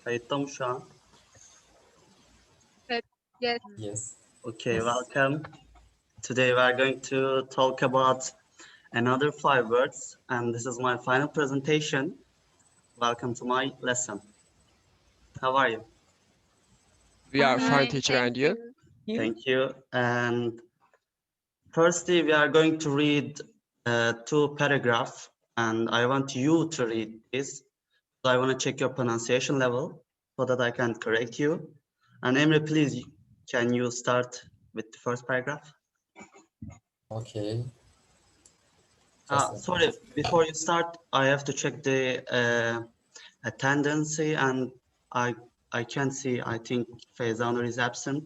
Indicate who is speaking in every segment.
Speaker 1: Kayıtta mı şu an?
Speaker 2: Yes.
Speaker 3: Yes.
Speaker 1: Okay, welcome. Today we are going to talk about another 5 words, and this is my final presentation. Welcome to my lesson. How are you?
Speaker 4: We are fine,
Speaker 2: Fine,
Speaker 4: teacher,
Speaker 2: thank
Speaker 4: and you?
Speaker 1: Thank you. And firstly, we are going to read 2 paragraphs, and I want you to read this. So I want to check your pronunciation level so that I can correct you. And Emre, please, can you start with the first paragraph?
Speaker 3: Okay. Just a
Speaker 1: Sorry, before you start, I have to check the attendance, and I can see, I think Feyza is absent.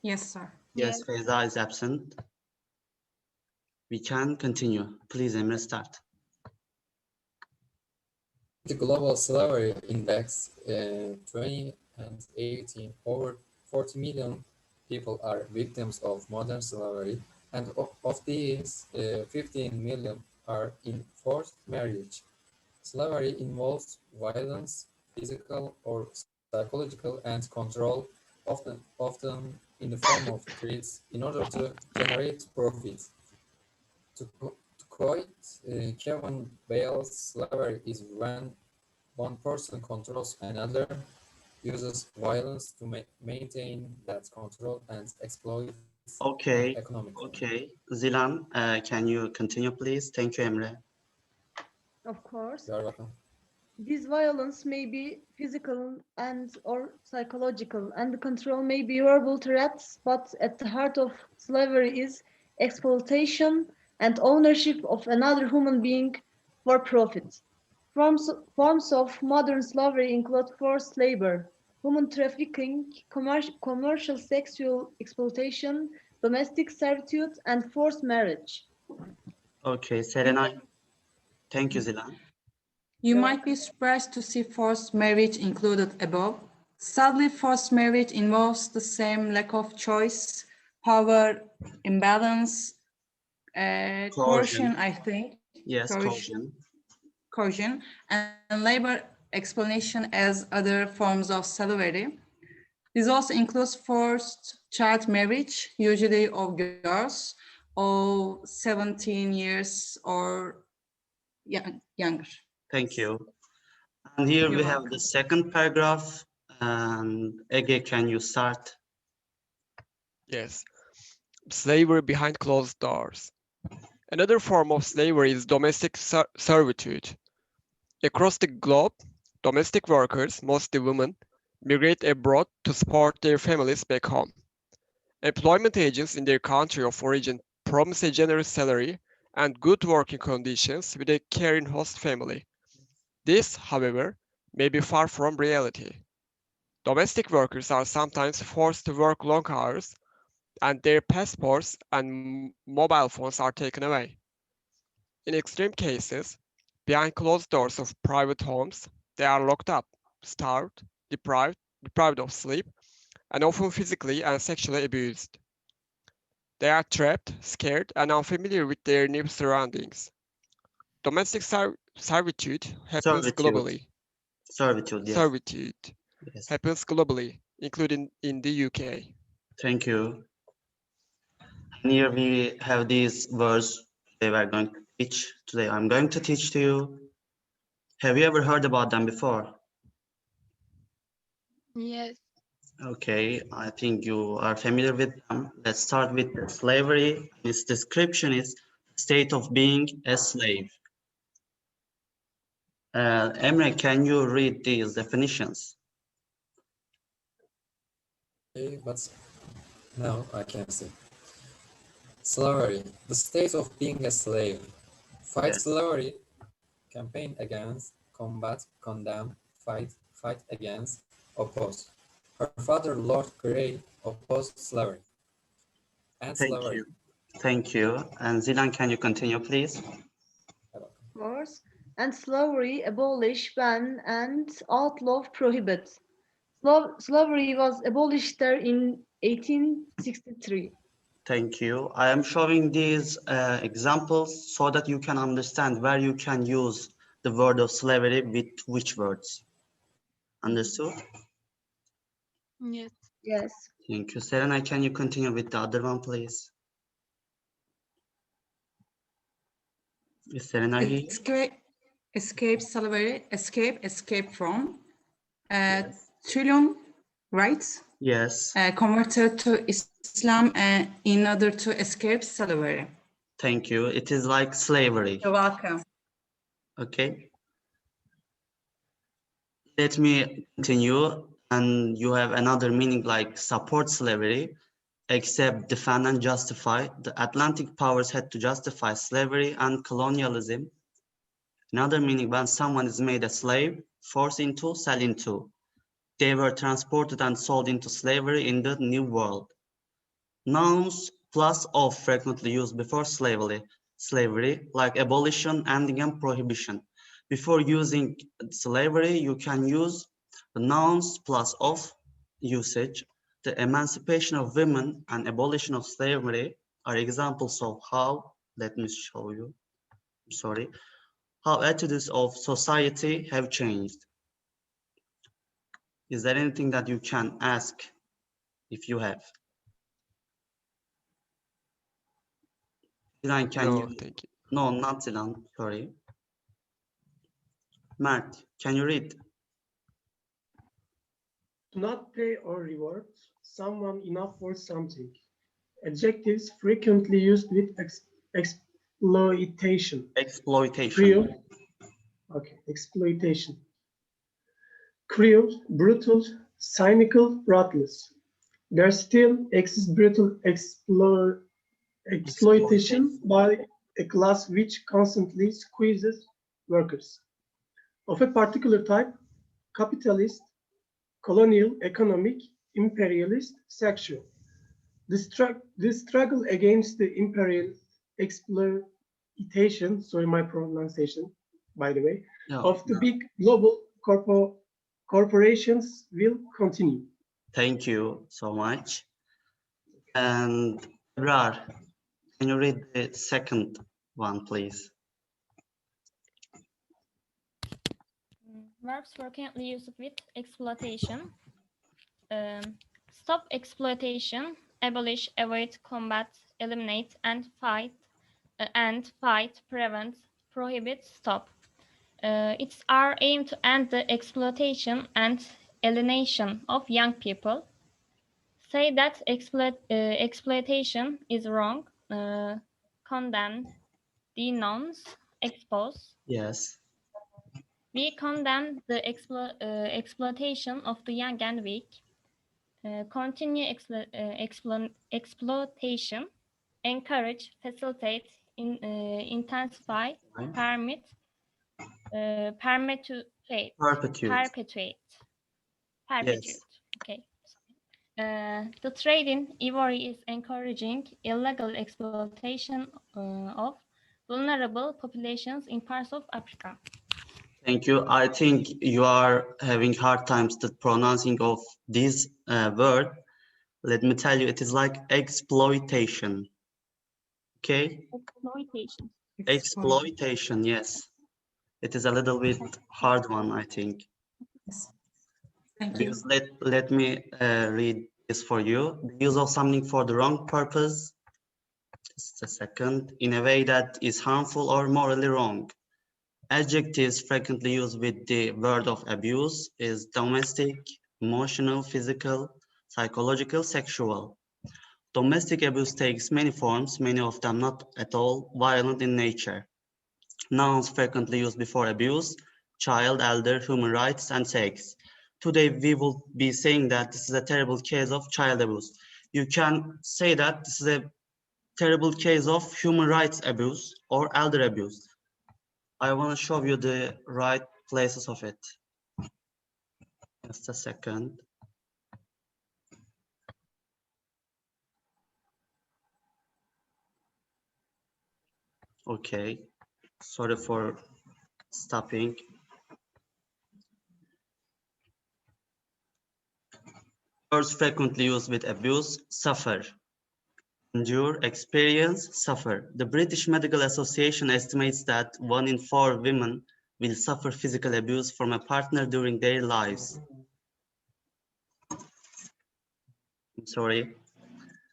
Speaker 5: Yes, sir.
Speaker 1: Yes, Feyza is absent. We can continue. Please, Emre, start.
Speaker 3: The global slavery index in 2018, over 40 million people are victims of modern slavery, and of these, 15 million are in forced marriage. Slavery involves violence, physical or psychological, and control, often in the form of threats, in order to generate profit. To quote Kevin Bale's, slavery is when one person controls another, uses violence to maintain that control, and exploits
Speaker 1: Okay,
Speaker 3: economically.
Speaker 1: okay. Zilan, can you continue, please? Thank you, Emre.
Speaker 6: Of course,
Speaker 3: You are welcome.
Speaker 6: this violence may be physical and or psychological, and the control may be verbal threats, but at the heart of slavery is exploitation and ownership of another human being for profit. Forms of modern slavery include forced labor, human trafficking, commercial sexual exploitation, domestic servitude, and forced marriage.
Speaker 1: Okay, Serena. Thank you, Zilan.
Speaker 5: You might be surprised to see forced marriage included above. Sadly, forced marriage involves the same lack of choice, power imbalance, coercion, I think.
Speaker 1: Yes,
Speaker 5: Coercion, and labor explanation as other forms of slavery. This also includes forced child marriage, usually of girls of 17 years or younger.
Speaker 1: Thank you. And here
Speaker 5: You're
Speaker 1: we have
Speaker 5: welcome.
Speaker 1: the second paragraph. And Ege, can you start?
Speaker 4: Yes. Slavery behind closed doors. Another form of slavery is domestic servitude. Across the globe, domestic workers, mostly women, migrate abroad to support their families back home. Employment agents in their country of origin promise a generous salary and good working conditions with a caring host family. This, however, may be far from reality. Domestic workers are sometimes forced to work long hours, and their passports and mobile phones are taken away. In extreme cases, behind closed doors of private homes, they are locked up, starved, deprived of sleep, and often physically and sexually abused. They are trapped, scared, and unfamiliar with their new surroundings. Domestic servitude happens globally.
Speaker 1: Servitude, yes.
Speaker 4: Servitude
Speaker 1: Yes.
Speaker 4: happens globally, including in the UK.
Speaker 1: Thank you. And here we have these words today we are going to teach. Today I'm going to teach to you. Have you ever heard about them before?
Speaker 2: Yes.
Speaker 1: Okay, I think you are familiar with them. Let's start with slavery. Its description is state of being a slave. Emre, can you read these definitions?
Speaker 3: Okay, but now I can see. Slavery, the state of being a slave. Fight
Speaker 1: Yes.
Speaker 3: slavery, campaign against, combat, condemn, fight against, oppose. Her father, Lord Grey, opposed slavery. And
Speaker 1: Thank
Speaker 3: slavery.
Speaker 1: you. Thank you. And Zilan, can you continue, please?
Speaker 6: Of course, and slavery abolish, ban, and outlaw prohibit. Slavery was abolished there in 1863.
Speaker 1: Thank you. I am showing these examples so that you can understand where you can use the word of slavery with which words? Understood?
Speaker 2: Yes.
Speaker 6: Yes.
Speaker 1: Thank you. Serena, can you continue with the other one, please? Is Serena here?
Speaker 5: Escape slavery, escape from. Trillion, right?
Speaker 1: Yes.
Speaker 5: Converted to Islam in order to escape slavery.
Speaker 1: Thank you. It is like slavery.
Speaker 5: You're welcome.
Speaker 1: Okay. Let me continue. And you have another meaning like support slavery, accept, defend, and justify. The Atlantic powers had to justify slavery and colonialism. Another meaning, when someone is made a slave, forced into, sell into. They were transported and sold into slavery in the New World. Nouns plus of frequently used before slavery, like abolition, ending, and prohibition. Before using slavery, you can use the nouns plus of usage. The emancipation of women and abolition of slavery are examples of how, let me show you, sorry, how attitudes of society have changed. Is there anything that you can ask if you have? Zilan, can
Speaker 4: No,
Speaker 1: you?
Speaker 4: thank you.
Speaker 1: No, not Zilan, sorry. Mert, can you read?
Speaker 7: To not pay or reward someone enough for something. Adjectives frequently used with exploitation.
Speaker 1: Exploitation.
Speaker 7: Cruel. Okay, exploitation. Cruel, brutal, cynical, ruthless. There still exists brutal exploitation by a class which constantly squeezes workers. Of a particular type, capitalist, colonial, economic, imperialist, sexual. The struggle against the imperial exploitation, sorry my pronunciation, by the way,
Speaker 1: No.
Speaker 7: of the big global corporations will continue.
Speaker 1: Thank you so much. And Ebrar, can you read the second one, please?
Speaker 8: Verbs frequently used with exploitation. Stop exploitation, abolish, avoid, combat, eliminate, and fight, prevent, prohibit, stop. It's our aim to end the exploitation and alienation of young people. Say that exploitation is wrong, condemn, denounce, expose.
Speaker 1: Yes.
Speaker 8: We condemn the exploitation of the young and weak. Continue exploitation, encourage, facilitate, intensify, permit, perpetuate.
Speaker 1: Perpetuate. Yes.
Speaker 8: Okay. The trade in ivory is encouraging illegal exploitation of vulnerable populations in parts of Africa.
Speaker 1: Thank you. I think you are having hard times the pronouncing of this word. Let me tell you, it is like exploitation. Okay?
Speaker 8: Exploitation.
Speaker 1: Exploitation, yes. It is a little bit hard one, I think.
Speaker 5: Yes. Thank you.
Speaker 1: Because let me read this for you. The use of something for the wrong purpose, just a second, in a way that is harmful or morally wrong. Adjectives frequently used with the word of abuse is domestic, emotional, physical, psychological, sexual. Domestic abuse takes many forms, many of them not at all violent in nature. Nouns frequently used before abuse, child, elder, human rights, and sex. Today we will be saying that this is a terrible case of child abuse. You can say that this is a terrible case of human rights abuse or elder abuse. I want to show you the right places of it. Just a second. Okay, sorry for stopping. Words frequently used with abuse: suffer, endure, experience, suffer. The British Medical Association estimates that 1 in 4 women will suffer physical abuse from a partner during their lives. I'm sorry.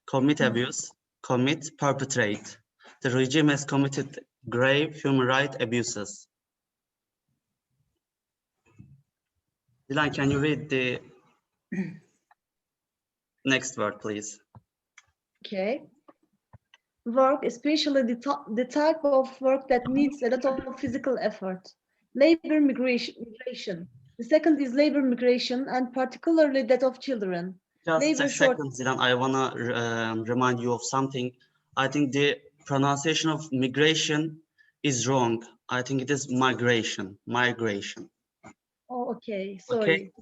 Speaker 1: Commit abuse, commit, perpetrate. The regime has committed grave human rights abuses. Dilan, can you read the next word, please?
Speaker 6: Okay. Work, especially the type of work that needs a lot of physical effort. Labor migration. The second is labor migration, and particularly that of children.
Speaker 1: Just
Speaker 6: Labor
Speaker 1: a second, Dilan. I wanna remind you of something. I think the pronunciation of migration is wrong. I think it is migration. Migration.
Speaker 6: Oh, okay.
Speaker 1: Okay.
Speaker 6: Sorry.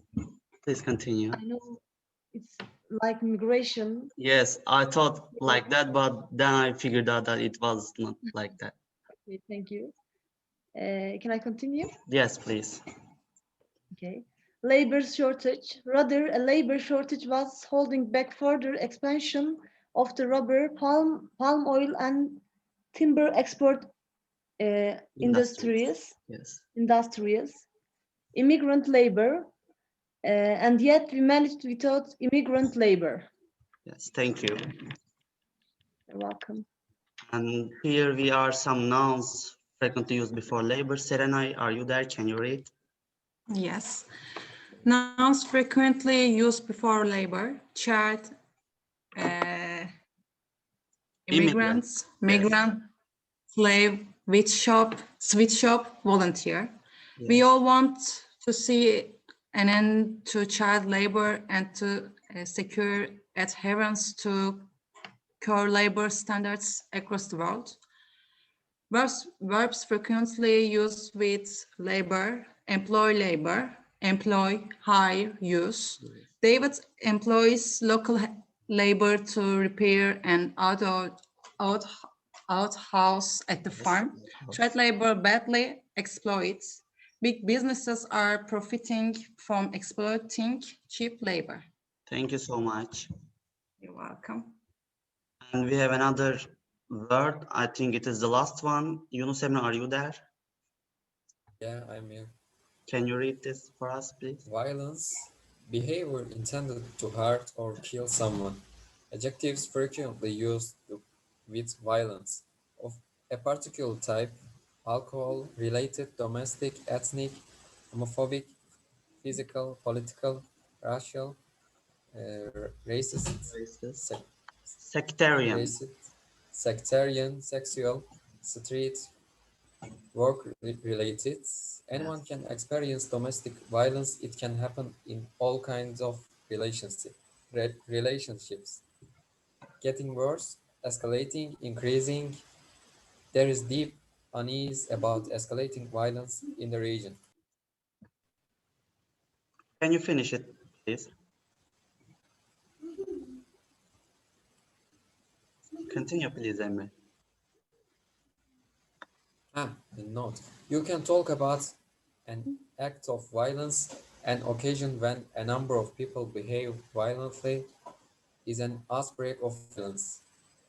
Speaker 1: Please continue.
Speaker 6: I know it's like migration.
Speaker 1: Yes, I thought like that, but then I figured out that it was not like that.
Speaker 6: Okay, thank you. Can I continue?
Speaker 1: Yes, please.
Speaker 6: Okay. Labor shortage. Rather, a labor shortage was holding back further expansion of the rubber, palm oil, and timber export industries.
Speaker 1: Yes.
Speaker 6: Immigrant labor, and yet we managed without immigrant labor.
Speaker 1: Yes, thank you.
Speaker 6: You're welcome.
Speaker 1: And here we are some nouns frequently used before labor. Serenay, are you there? Can you read?
Speaker 5: Yes. Nouns frequently used before labor: child, immigrants, migrant, slave, sweet shop, volunteer.
Speaker 1: Yes.
Speaker 5: We all want to see an end to child labor and to secure adherence to core labor standards across the world. Verbs frequently used with labor: employ, hire, use.
Speaker 1: Yes.
Speaker 5: David employs local labor to repair an outhouse at the farm. Child labor badly exploits. Big businesses are profiting from exploiting cheap labor.
Speaker 1: Thank you so much.
Speaker 5: You're welcome.
Speaker 1: And we have another word. I think it is the last one. Yunus Emre, are you there?
Speaker 3: Yeah, I'm here.
Speaker 1: Can you read this for us, please?
Speaker 3: Violence, behavior intended to hurt or kill someone. Adjectives frequently used with violence of a particular type: alcohol-related, domestic, ethnic, homophobic, physical, political, racial, racist,
Speaker 1: Racist. Sectarian.
Speaker 3: sectarian, sexual, street, work-related. Anyone can experience domestic violence. It can happen in all kinds of relationships. Getting worse, escalating, increasing. There is deep unease about escalating violence in the region.
Speaker 1: Can you finish it, please? Continue, please, Emre.
Speaker 3: A note. You can talk about an act of violence. An occasion when a number of people behave violently is an outbreak of violence.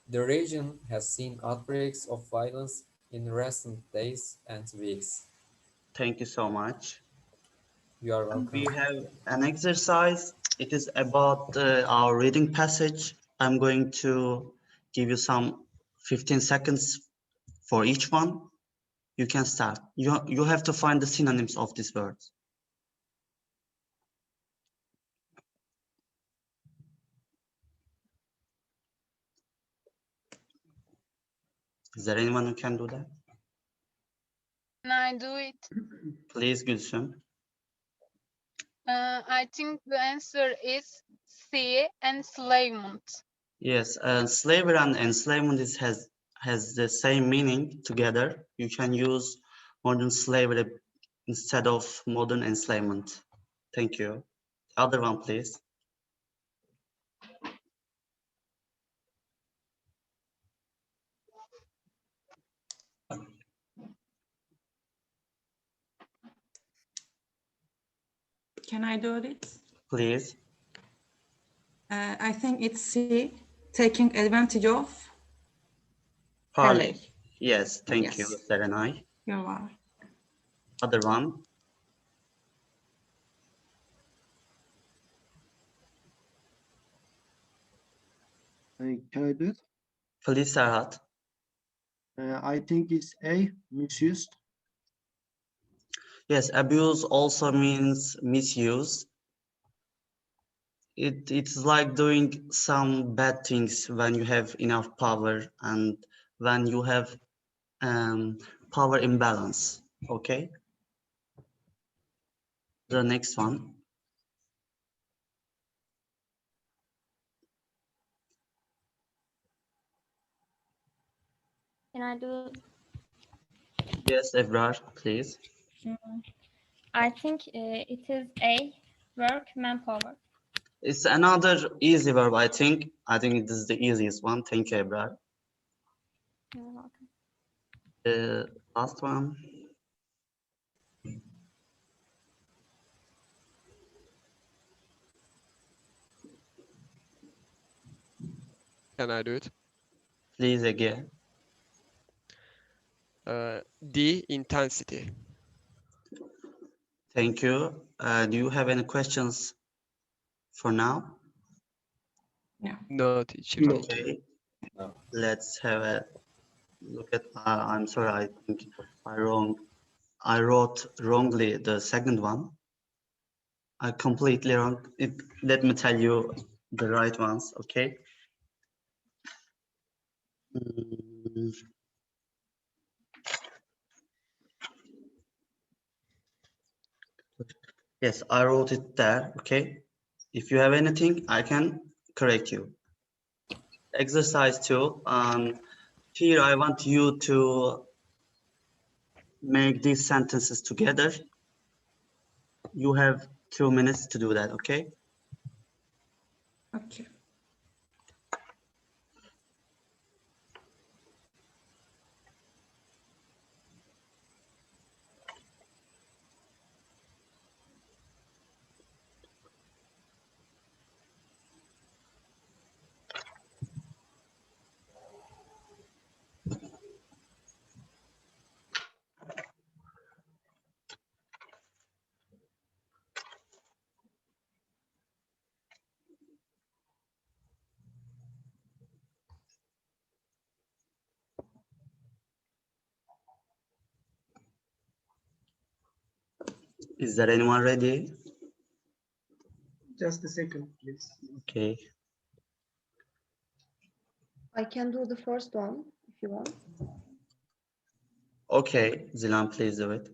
Speaker 3: The region has seen outbreaks of violence in recent days and weeks.
Speaker 1: Thank you so much.
Speaker 3: You are welcome.
Speaker 1: We have an exercise. It is about our reading passage. I'm going to give you some 15 seconds for each one. You can start. You have to find the synonyms of these words. Is there anyone who can do that?
Speaker 2: Can I do it?
Speaker 1: Please, Gülsüm.
Speaker 2: I think the answer is C, enslavement.
Speaker 1: Yes, slavery and enslavement has the same meaning together. You can use modern slavery instead of modern enslavement. Thank you. The other one, please.
Speaker 5: Can I do it?
Speaker 1: Please.
Speaker 5: I think it's C, taking advantage of.
Speaker 1: Parley. Yes, thank you,
Speaker 5: Yes.
Speaker 1: Serenay.
Speaker 5: You're welcome.
Speaker 1: other one.
Speaker 9: Can I do it?
Speaker 1: Please, Serhat.
Speaker 9: I think it's A, misused.
Speaker 1: Yes, abuse also means misuse. It's like doing some bad things when you have enough power and when you have power imbalance. Okay. The next one.
Speaker 8: Can I do?
Speaker 1: Yes, Ebrar, please.
Speaker 8: I think it is A, work, manpower.
Speaker 1: It's another easy verb, I think. I think this is the easiest one. Thank you, Ebrar.
Speaker 8: You're welcome.
Speaker 1: The last one.
Speaker 4: Can I do it?
Speaker 1: Please again.
Speaker 4: D, intensity.
Speaker 1: Thank you. Do you have any questions for now?
Speaker 4: No, teacher.
Speaker 7: No.
Speaker 4: Thank you.
Speaker 1: Okay.
Speaker 3: No.
Speaker 1: Let's have a look at. I'm sorry. I think I wrote wrongly the second one. I completely wrong. Let me tell you the right ones. Okay. Mm, Yes, I wrote it there. Okay. If you have anything, I can correct you. Exercise 2. Here I want you to make these sentences together. You have 2 minutes to do that. Okay.
Speaker 5: Okay.
Speaker 1: Is there anyone ready?
Speaker 7: Just a second, please.
Speaker 1: Okay.
Speaker 6: I can do the first one if you want.
Speaker 1: Okay, Zilan, please do it.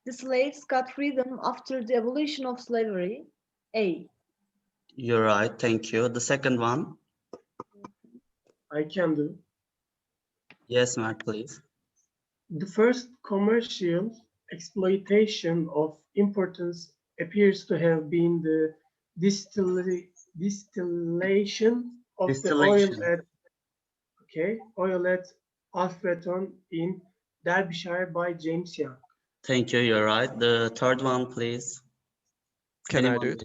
Speaker 6: The slaves got freedom after the abolition of slavery. A.
Speaker 1: You're right. Thank you. The second one.
Speaker 7: I can do.
Speaker 1: Yes, Mark, please.
Speaker 7: The first commercial exploitation of importance appears to have been the distillation of the oil at Alfreton in Derbyshire by James Young.
Speaker 1: Thank you. You're right. The third one, please.
Speaker 4: Can I
Speaker 1: Anyone,
Speaker 4: do it?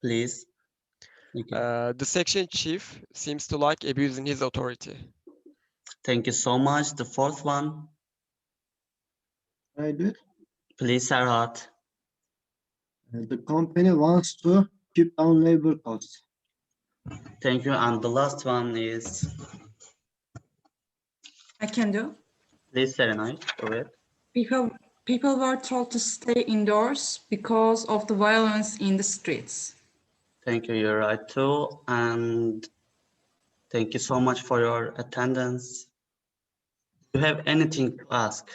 Speaker 1: please? Okay.
Speaker 4: The section chief seems to like abusing his authority.
Speaker 1: Thank you so much. The fourth one,
Speaker 9: Can I do it?
Speaker 1: please, Serhat.
Speaker 9: The company wants to keep down labor costs.
Speaker 1: Thank you. And the last one is,
Speaker 5: I can do.
Speaker 1: please, Serenay. Go ahead.
Speaker 5: People were told to stay indoors because of the violence in the streets.
Speaker 1: Thank you. You're right too. And thank you so much for your attendance. Do you have anything to ask?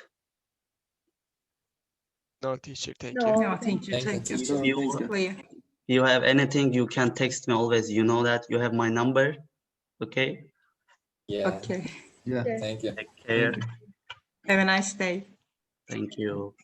Speaker 4: No, teacher. Thank
Speaker 6: No.
Speaker 4: you.
Speaker 5: No, thank you.
Speaker 3: Thank you,
Speaker 5: Thank you.
Speaker 3: teacher.
Speaker 1: You-
Speaker 5: It's clear.
Speaker 1: If you have anything, you can text me always. You know that you have my number. Okay.
Speaker 3: Yeah.
Speaker 5: Okay.
Speaker 9: Yeah.
Speaker 3: Thank you.
Speaker 1: Take care.
Speaker 5: Have a nice day.
Speaker 1: Thank you.